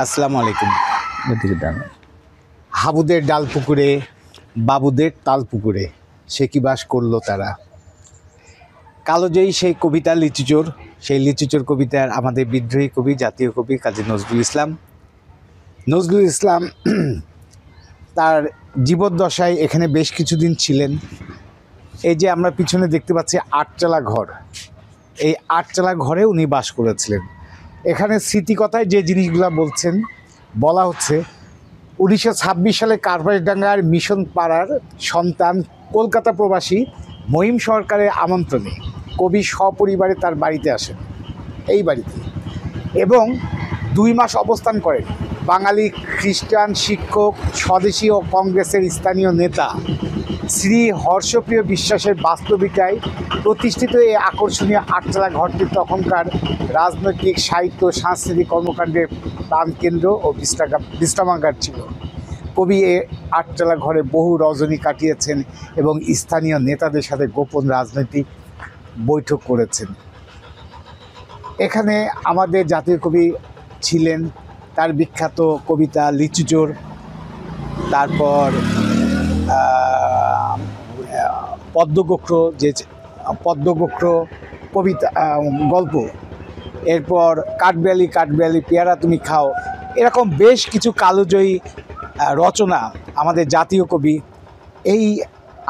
আসসালামু আলাইকুম। এদিকে দাঁড়ান। হাবুদের ডাল পুকুরে বাবুদের তাল পুকুরে সে কি বাস করলো তারা। কালোজয়ী সেই কবিতা লিচুচোর, সেই লিচুচোর কবিতার আমাদের বিদ্রোহী কবি, জাতীয় কবি কাজী নজরুল ইসলাম। নজরুল ইসলাম তার জীবদ্দশায় এখানে বেশ কিছুদিন ছিলেন। এই যে আমরা পিছনে দেখতে পাচ্ছি আটচালা ঘর, এই আটচালা ঘরে উনি বাস করেছিলেন। এখানে স্মৃতিকথায় যে জিনিসগুলো বলা হচ্ছে 1926 সালে কার্বাসডাঙ্গার মিশন পাড়ার সন্তান কলকাতা প্রবাসী মহিম সরকারের আমন্ত্রণে কবি সপরিবারে তার বাড়িতে আসেন, এই বাড়িতে, এবং 2 মাস অবস্থান করেন। বাঙালি খ্রিস্টান শিক্ষক, স্বদেশী ও কংগ্রেসের স্থানীয় নেতা শ্রী হর্ষপ্রিয় বিশ্বাসের বাস্তবিকায় প্রতিষ্ঠিত এই আকর্ষণীয় আটচালা ঘরটি তখনকার রাজনৈতিক, সাহিত্য, সাংস্কৃতিক কর্মকাণ্ডের প্রাণকেন্দ্র ও বিশ্রামাগার ছিল। কবি এ আটচালা ঘরে বহু রজনী কাটিয়েছেন এবং স্থানীয় নেতাদের সাথে গোপন রাজনৈতিক বৈঠক করেছেন। এখানে আমাদের জাতীয় কবি ছিলেন, তার বিখ্যাত কবিতা লিচুচোর, তারপর পদ্মগোখ্র কবিতা, গল্প, এরপর কাঠবিড়ালি কাঠবিড়ালি পেয়ারা তুমি খাও, এরকম বেশ কিছু কালোজয়ী রচনা আমাদের জাতীয় কবি এই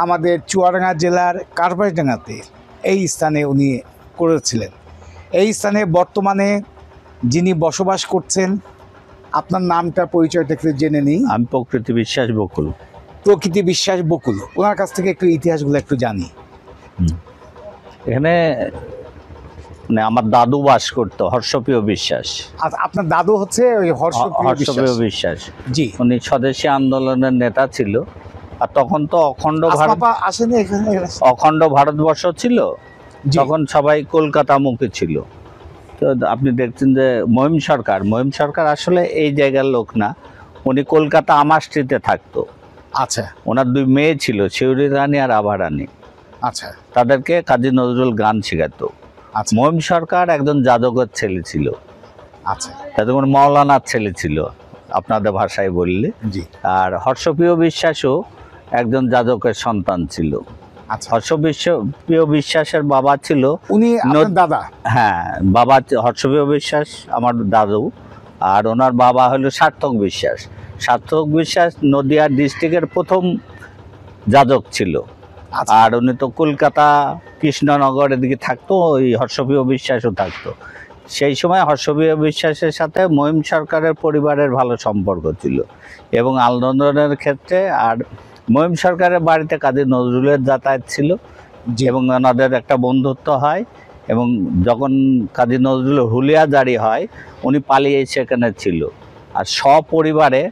আমাদের চুয়াডাঙ্গা জেলার কার্বাসডাঙ্গাতে এই স্থানে উনি করেছিলেন। এই স্থানে বর্তমানে যিনি বসবাস করছেন, আপনার নামটা পরিচয়টা একটু জেনে নিই। আমি প্রকৃতি বিশ্বাস বকুল। প্রকৃতি বিশ্বাস বকুল, ওনার কাছ থেকে একটু ইতিহাসগুলো একটু জানি। এখানে মানে আমার দাদু বাস করতো, হর্ষপ্রিয় বিশ্বাস। আপনার দাদু হচ্ছে ওই হর্ষপ্রিয় বিশ্বাস, জি। উনি স্বদেশী আন্দোলনের নেতা ছিল। আর তখন তো অখণ্ড ভারতবর্ষ ছিল, তখন সবাই কলকাতামুখী ছিল। তো আপনি দেখছেন যে মহিম সরকার আসলে এই জায়গার লোক না, উনি কলকাতা আমাস্ট্রিতে থাকতো। আচ্ছা। ওনার 2 মেয়ে ছিল, শিউরি রানী আর আভা রানী। আচ্ছা। তাদেরকে কাজী নজরুল গান শেখাতো। আচ্ছা। মহিম সরকার একজন যাদবের ছেলে ছিল। আচ্ছা। তাদের মৌলানার ছেলে ছিল আপনাদের ভাষায় বললে, জি। আর হর্ষপ্রিয় বিশ্বাসও একজন যাদবের সন্তান ছিল। আচ্ছা। হর্ষপ্রিয় বিশ্বাসের বাবা ছিল উনি দাদা। হ্যাঁ, বাবা হর্ষপ্রিয় বিশ্বাস আমার দাদু, আর ওনার বাবা হলো সার্থক বিশ্বাস। সার্থক বিশ্বাস নদিয়া ডিস্ট্রিক্টের প্রথম যাজক ছিল। আর উনি তো কলকাতা কৃষ্ণনগর এদিকে থাকতো, ওই হর্ষপ্রিয় বিশ্বাসও থাকতো। সেই সময় হর্ষপ্রিয় বিশ্বাসের সাথে মহিম সরকারের পরিবারের ভালো সম্পর্ক ছিল এবং আন্দোলনের ক্ষেত্রে। আর মহিম সরকারের বাড়িতে কাজী নজরুলের যাতায়াত ছিল এবং ওনাদের একটা বন্ধুত্ব হয়। এবং যখন কাজী নজরুল হুলিয়া জারি হয়, উনি পালিয়ে সেখানে ছিল। আর সপরিবারে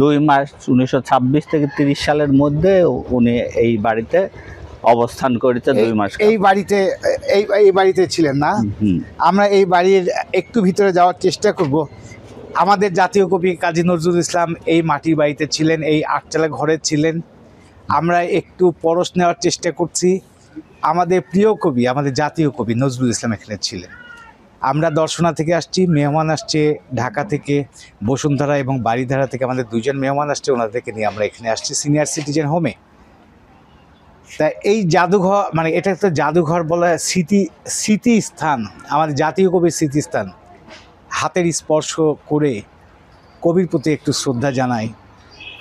2 মাস 1926 থেকে 30 সালের মধ্যে উনি এই বাড়িতে অবস্থান করেছে। 2 মাস এই বাড়িতে ছিলেন না? আমরা এই বাড়ির একটু ভিতরে যাওয়ার চেষ্টা করব। আমাদের জাতীয় কবি কাজী নজরুল ইসলাম এই মাটির বাড়িতে ছিলেন, এই আটচালা ঘরে ছিলেন। আমরা একটু পরশ নেওয়ার চেষ্টা করছি। আমাদের প্রিয় কবি, আমাদের জাতীয় কবি নজরুল ইসলাম এখানে ছিলেন। আমরা দর্শনা থেকে আসছি, মেহমান আসছে ঢাকা থেকে, বসুন্ধরা এবং বাড়িধারা থেকে আমাদের 2 জন মেহমান আসছে, ওনাদেরকে নিয়ে আমরা এখানে আসছি সিনিয়র সিটিজেন হোমে। তা এই জাদুঘর, মানে এটা একটা জাদুঘর বলা, স্মৃতিস্থান, আমাদের জাতীয় কবির স্মৃতিস্থান। হাতের স্পর্শ করে কবির প্রতি একটু শ্রদ্ধা জানাই।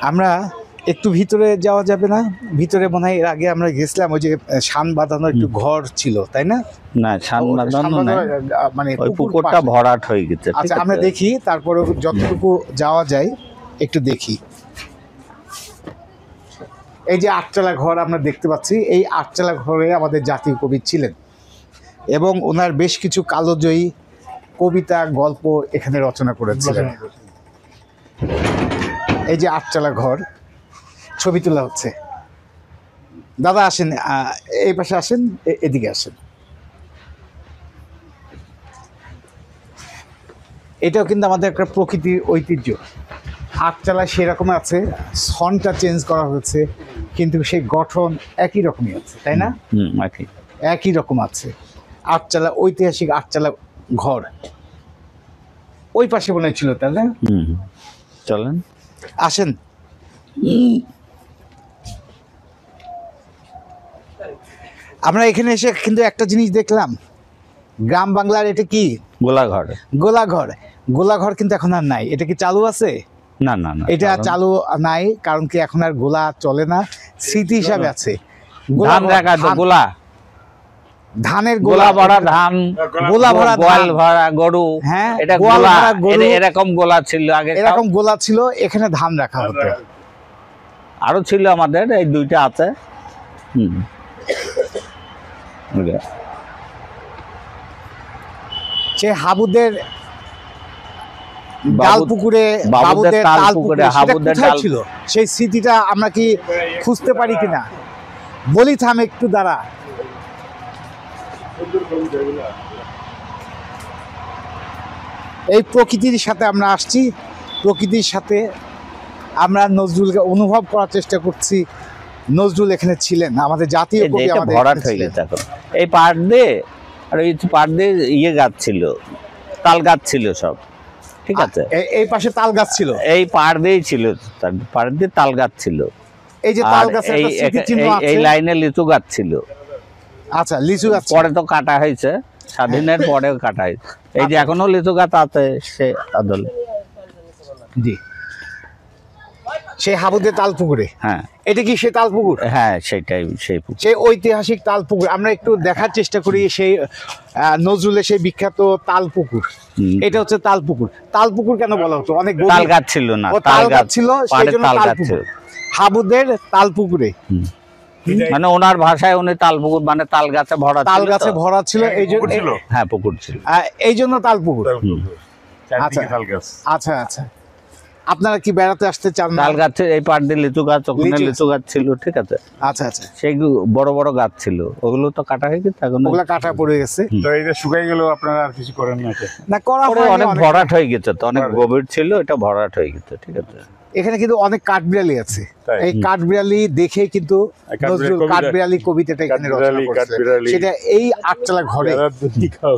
আমরা একটু ভিতরে যাওয়া যাবে না? ভিতরে মনে হয় এর আগে আমরা গেছিলাম, ওই যে শান বাঁধানো একটু ঘর ছিল, তাই না? না, শান বাঁধানো মানে পুকুরটা ভরাট হয়ে গেছে। আচ্ছা, আমরা দেখি, তারপরে যতটুকু যাওয়া যায় একটু দেখি। এই যে আটচালা ঘর আমরা দেখতে পাচ্ছি, এই আটচালা ঘরে আমাদের জাতীয় কবি ছিলেন এবং ওনার বেশ কিছু কালোজয়ী কবিতা, গল্প এখানে রচনা করেছিলেন। এই যে আটচালা ঘর, ছবি তোলা হচ্ছে। দাদা আসেন, এই পাশে আসেন, এদিকে আসেন। এটাও কিন্তু আমাদের একটা প্রকৃতির ঐতিহ্য। আটচালা সেরকম আছে, সনটা চেঞ্জ করা হয়েছে, কিন্তু সেই গঠন একই রকমই আছে, তাই না? একই রকম আছে। আটচালা, ঐতিহাসিক আটচালা ঘর। ওই পাশে মনে ছিল তাহলে। চলেন আসেন। আমরা এখানে এসে কিন্তু একটা জিনিস দেখলাম, গ্রাম বাংলার এটা কি গোলাঘর। গোলাঘর। গোলাঘর কিন্তু এখন আর নাই, এটা কি চালু আছে? না না না, এটা কারণ চালু নাই, কারণ কি এখন আর গোলা চলে না, স্মৃতি হিসাবে আছে। ধান রাখা তো গোলা, ধানের গোলা ভরা ধান, গোলা ভরা গোয়াল ধান। ভরা গরু, হ্যাঁ, এটা গোয়াল গোলা, ভরা গরু। এরকম গোলা ছিল আগে, এরকম গোলা ছিল, এখানে ধান রাখা হতো। আরো ছিল আমাদের, এই দুইটা আছে। সে হাবুদের বাবু- ডালপুকুরে, বাবুদের বাবুদের তালপুকুরে, তালপুকুরে, সেটা হাবুদের কোথায় ডাল- ছিল? সেই স্মৃতিটা আমরা কি খুঁজতে পারি কিনা? বলি থাম একটু দাঁড়া। এই প্রকৃতির সাথে আমরা আসছি, প্রকৃতির সাথে আমরা নজরুলকে অনুভব করার চেষ্টা করছি। নজরুল এখানে ছিলেন, আমাদের জাতীয় কবি, এটা আমাদের ভরাট এখানে হয়ে ছিলেন। গেছে এখন। এই পাড় দিয়ে আর এই পাড় দিয়ে ইয়ে গাছ ছিল, তাল গাছ ছিল সব, ঠিক আছে। এই পাশে তাল গাছ ছিল, এই পাড় দিয়েই ছিল, তার পাড় দিয়ে তাল গাছ ছিল। এই যে আর তাল গাছের এই একটা স্মৃতিচিহ্ন এই- আছে। এই লাইনে লিচু গাছ ছিল, আচ্ছা, লিচু গাছ ছিল। পরে তো কাটা হয়েছে, স্বাধীনের পরেও কাটা হয়েছে। এই যে এখনো লিচু গাছ আছে সে আদল। জি, সেই হাবুদের তালপুকুরে। হ্যাঁ এটা কি সে তালপুকুর? হ্যাঁ, সেটাই সেই পুকুর। সেই ঐতিহাসিক তালপুকুর আমরা একটু দেখার চেষ্টা করি। সেই নজরুলের সেই বিখ্যাত তালপুকুর, হুম। এটা হচ্ছে তালপুকুর। তালপুকুর কেন বলা হতো? অনেক গভীর। তাল গাছ ছিল না, ও, তাল গাছ ছিল, সেই পাড়ে জন্য তাল গাছ তালপুকুর। ছিল। হাবুদের তালপুকুরে, মানে ওনার ভাষায় উনি তাল পুকুর মানে তাল গাছে ভরা তাল ছিল তো। গাছে ভরা ছিল, এই জন্য হ্যাঁ, পুকুর ছিল। এই জন্য তালপুকুর। চারদিকে তাল গাছ। আচ্ছা আচ্ছা, আপনারা কি বেড়াতে আসতে চান না? তাল গাছে এই পাড় দিয়ে লিচু গাছ, ওখানে লিচু- লিচু গাছ ছিল, ঠিক আছে। আচ্ছা আচ্ছা, সেই বড় বড় গাছ ছিল, ওগুলো তো কাটা হয়ে গেছে এখন। ওগুলা কাটা পড়ে গেছে। তো এটা শুকাই গেল, আপনারা আর কিছু করেন না এটা? না, করা পরে হয়নি অনেক অনেক। ভরাট হয়ে গেছে তো, অনেক গভীর ছিল, এটা ভরাট হয়ে গেছে, ঠিক আছে। এখানে কিন্তু অনেক কাঠবিড়ালি আছে। তাই? এই কাঠবিড়ালি দেখে কিন্তু কাঠবিড়ালি নজরুল কবিতা- কাঠবিড়ালি কবিতাটা এখানে রচনা কাঠবিড়ালি, করেছে। কাঠবিড়ালি। সেটা এই আটচালা ঘরে। যারা দুধ খাও।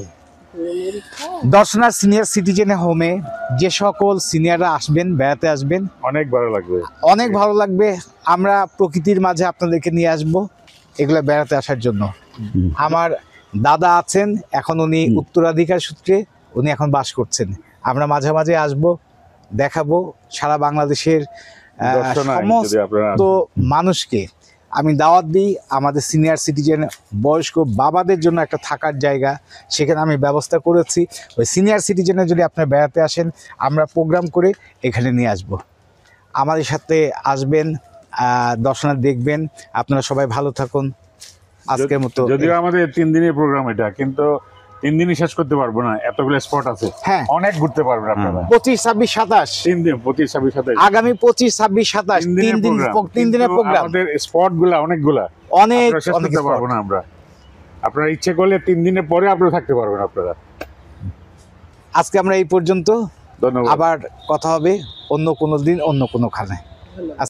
দর্শনা সিনিয়র সিটিজেন হোমে যে সকল সিনিয়ররা আসবেন, বেড়াতে আসবেন, অনেক ভালো লাগবে। অনেক ভালো লাগবে। আমরা প্রকৃতির মাঝে আপনাদেরকে নিয়ে আসব এগুলো বেড়াতে আসার জন্য। আমার দাদা আছেন, এখন উনি উত্তরাধিকার সূত্রে উনি এখন বাস করছেন। আমরা মাঝে মাঝে আসব, দেখাবো সারা বাংলাদেশের দর্শনায় যদি আপনারা সমস্ত মানুষকে আমি দাওয়াত দিই। আমাদের সিনিয়র সিটিজেন বয়স্ক বাবাদের জন্য একটা থাকার জায়গা সেখানে আমি ব্যবস্থা করেছি। ওই সিনিয়র সিটিজেনে যদি আপনারা বেড়াতে আসেন, আমরা প্রোগ্রাম করে এখানে নিয়ে আসব। আমাদের সাথে আসবেন, দর্শনা দেখবেন। আপনারা সবাই ভালো থাকুন। আজকের মতো যদিও আমাদের 3 দিনের প্রোগ্রাম এটা, কিন্তু 3 দিনই শেষ করতে পারবো না, এতগুলো স্পট আছে। হ্যাঁ। অনেক ঘুরতে পারবেন আপনারা। 25, 26, 27 3 দিন, 25, 26, 27 আগামী 25, 26, 27 তিন দিনের প্রোগ্রাম। আমাদের স্পট গুলা অনেকগুলা, অনেক আপনারা শেষ অনেক করতে পারবো না আমরা। আপনারা ইচ্ছে করলে 3 দিনের পরে আপনারা থাকতে পারবেন আপনারা। আজকে আমরা এই পর্যন্ত, ধন্যবাদ। আবার কথা হবে অন্য কোনো দিন, অন্য কোনো খানে।